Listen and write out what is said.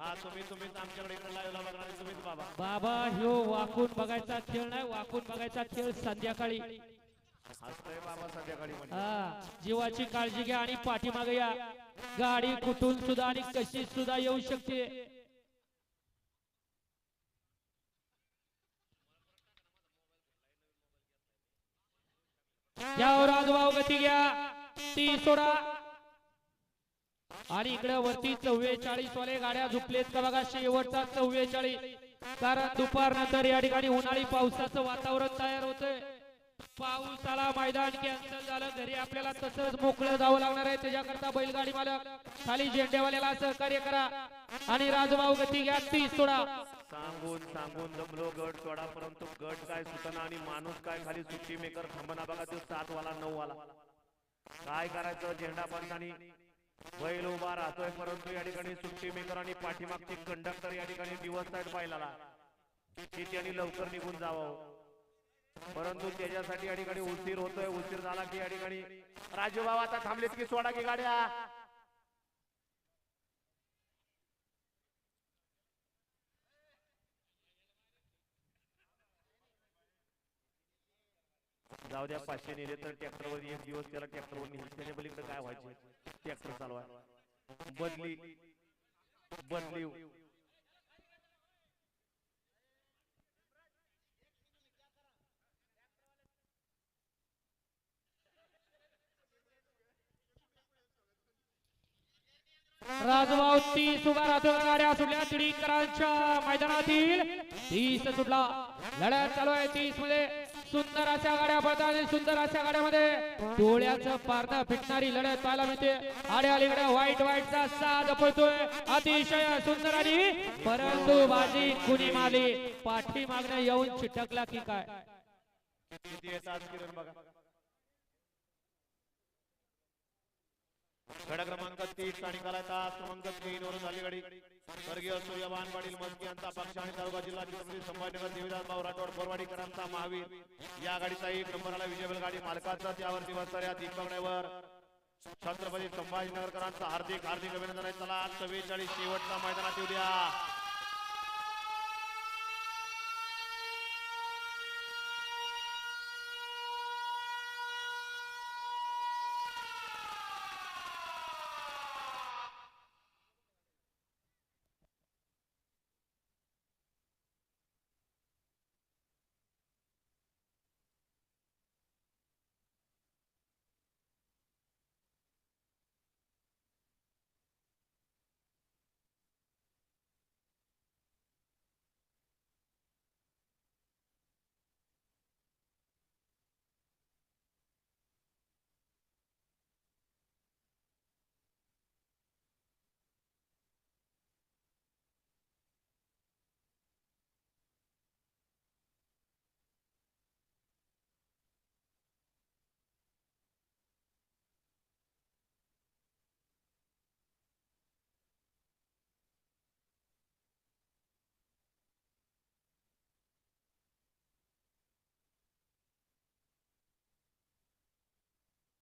हा तुम्ही आमच्याकडे इकडे लाईव्हला बघणार तुम्हीच बाबा. बाबा ह्यो वाकून बघायचा खेळ नाही, वाकून बघायचा खेळ संध्याकाळी. हसतोय बाबा संध्याकाळी म्हणजे. हा जीवाची काळजी घ्या आणि पाठीमागे या. गाडी कुठून सुद्धा आणि कशी सुद्धा येऊ शकते. यावर राजभाऊ गती घ्या. ती सोडा आणि इकडे वरती 44 वाले गाड्या झुकलेत का बघा. शेवटचा 44, कारण दुपार नंतर या ठिकाणी उन्हाळी पावसाचं वातावरण तयार होतंय. पाऊस आला, मैदान कॅन्सल झालं, घरी आपल्याला तसंच मोकळं जावं लागणार आहे. त्याच्याकरता बैलगाडी मालक खाली झेंडेवाल्याला सहकार्य करा आणि राजभाऊ गती घ्या. ती सोडा. सांगून जमलो गट सोडा, परंतु गट काय सुटना आणि माणूस काय खाली सुट्टी मेकर थांबना बघा. तो 7 वाला 9 वाला काय करायचं. झेंडा पंचानी बैल उभा राहतोय, परंतु या ठिकाणी सुट्टी मेकर आणि पाठीमागचे कंडक्टर या ठिकाणी दिवस आहेत बैलाला की त्यांनी लवकर निघून जावं. परंतु त्याच्यासाठी या ठिकाणी उशीर होतोय. उशीर झाला की या ठिकाणी राजू बाबा आता थांबलेत की सोडा की गाड्या. जाऊ द्या, 500 नेले तर ट्रॅक्टरवर एक दिवस त्याला ट्रॅक्टरवर नेईल. त्याच्या पलीकडे काय व्हायचे. ट्रॅक्टर चालवाय बदली राजभाऊ 30 उभा राहतो. गाड्या सुटल्या तिडीकरांच्या मैदानातील. 30 सुटला. लढत चालू आहे 30 मध्ये. सुंदर अशा गाड्या पळतात. सुंदर अशा गाड्यामध्ये डोळ्याचं पारणं फिटणारी लढत पाहायला मिळते. आड्यालीकडे व्हाईटचा साज पळतोय. अतिशय सुंदर आणि परंतु बाजी कुणी मारली. पाठी मागणं येऊन चिटकला की काय. किती येतात किरण बघा. गडा क्रमांक 30 आणि कालायता क्रमांक 3 वरून झाली गाडी. स्वर्गीय सूर्यवान पाटील मस्की यांचा पक्ष आणि तालुका जिल्हा छत्रपती संभाजीनगर देवीदास भाऊ राठोड बोरवाडीकरांचा महावीर या गाडीचा 1 नंबरला विजय गाडी मालकाचा त्यावरती बसणाऱ्या दीपक ड्रायव्हर छत्रपती संभाजीनगरकरांचा हार्दिक अभिनंदन आहे. चला 44 शेवटचा मैदानात येऊ द्या.